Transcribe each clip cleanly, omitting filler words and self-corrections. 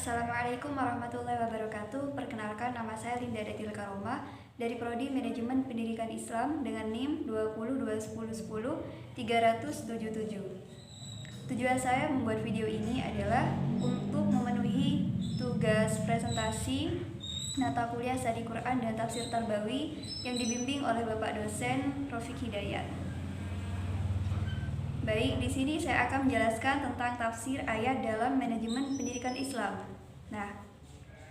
Assalamualaikum warahmatullahi wabarakatuh. Perkenalkan, nama saya Linda Datil Karoma dari Prodi Manajemen Pendidikan Islam dengan NIM 20210100377. Tujuan saya membuat video ini adalah untuk memenuhi tugas presentasi Nata Kuliah Studi Quran dan Tafsir Tarbawi yang dibimbing oleh Bapak dosen Rafiq Hidayat. Baik, di sini saya akan menjelaskan tentang tafsir ayat dalam manajemen pendidikan Islam. Nah,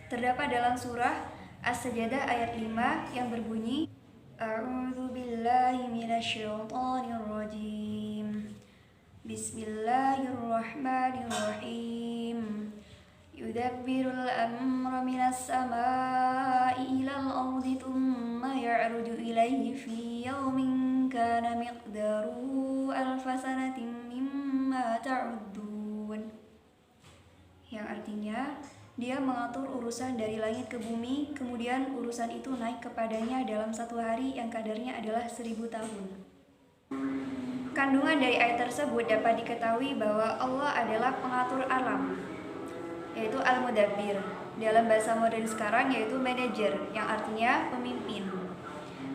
terdapat dalam surah As-Sajdah ayat 5 yang berbunyi A'udzu billahi minasyaitonir rajim. Bismillahirrahmanirrahim. Yudabbirul amra minas samaa'i ilal ardi thumma ya'ruju ilaihi fi yawmin kana miqdaruhu alfa sanatin mimma ta'uddun. Yang artinya, dia mengatur urusan dari langit ke bumi, kemudian urusan itu naik kepadanya dalam satu hari yang kadarnya adalah 1000 tahun. Kandungan dari ayat tersebut dapat diketahui bahwa Allah adalah pengatur alam, yaitu Al-Mudabbir. Dalam bahasa modern sekarang yaitu manajer, yang artinya pemimpin.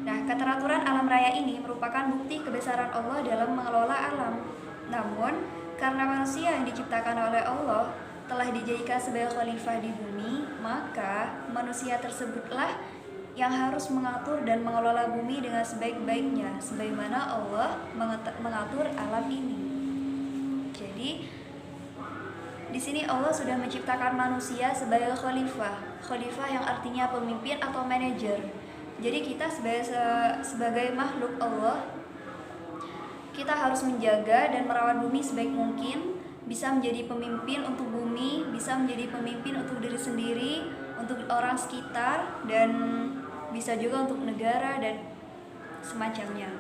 Nah, keteraturan alam raya ini merupakan bukti kebesaran Allah dalam mengelola alam. Namun, karena manusia yang diciptakan oleh Allah telah dijadikan sebagai khalifah di bumi, maka manusia tersebutlah yang harus mengatur dan mengelola bumi dengan sebaik-baiknya, sebagaimana Allah mengatur alam ini. Jadi, di sini Allah sudah menciptakan manusia sebagai khalifah. Khalifah yang artinya pemimpin atau manajer. Jadi kita sebagai makhluk Allah, kita harus menjaga dan merawat bumi sebaik mungkin, bisa menjadi pemimpin untuk bumi, bisa menjadi pemimpin untuk diri sendiri, untuk orang sekitar, dan bisa juga untuk negara dan semacamnya.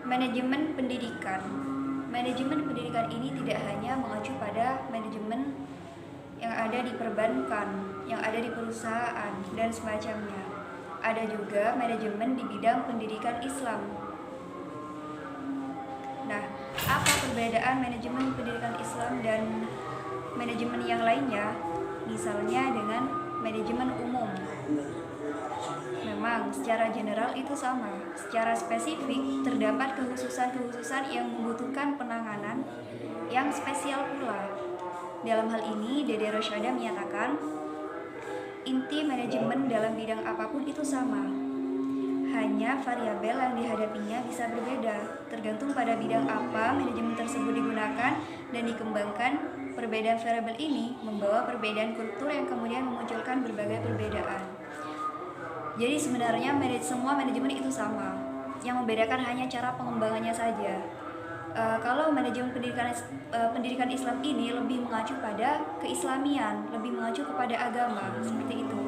Manajemen pendidikan. Manajemen pendidikan ini tidak hanya mengacu pada manajemen yang ada di perbankan, yang ada di perusahaan, dan semacamnya. Ada juga manajemen di bidang pendidikan Islam. Nah, apa perbedaan manajemen pendidikan Islam dan manajemen yang lainnya? Misalnya dengan manajemen umum. Memang secara general itu sama. Secara spesifik terdapat kekhususan-kekhususan yang membutuhkan penanganan yang spesial pula. Dalam hal ini, Dede Rosyada menyatakan inti manajemen dalam bidang apapun itu sama. Hanya variabel yang dihadapinya bisa berbeda, tergantung pada bidang apa manajemen tersebut digunakan dan dikembangkan. Perbedaan variabel ini membawa perbedaan kultur yang kemudian memunculkan berbagai perbedaan. Jadi sebenarnya semua manajemen itu sama, yang membedakan hanya cara pengembangannya saja. Kalau manajemen pendidikan Islam ini lebih mengacu pada keislamian, lebih mengacu kepada agama, seperti itu.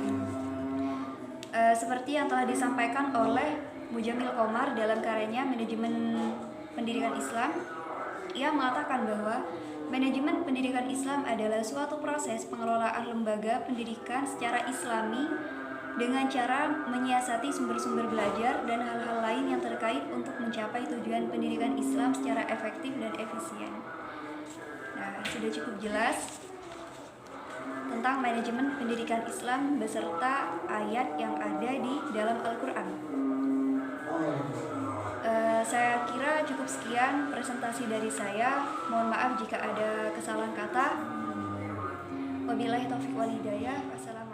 Seperti yang telah disampaikan oleh Mujamil Komar dalam karyanya Manajemen Pendidikan Islam, ia mengatakan bahwa manajemen pendidikan Islam adalah suatu proses pengelolaan lembaga pendidikan secara islami dengan cara menyiasati sumber-sumber belajar dan hal-hal lain yang terkait untuk mencapai tujuan pendidikan Islam secara efektif dan efisien. Nah, sudah cukup jelas tentang manajemen pendidikan Islam beserta ayat yang ada di dalam Al-Quran. Saya kira cukup sekian presentasi dari saya. Mohon maaf jika ada kesalahan kata. Wabillahi taufiq wal hidayah. Wassalamualaikum.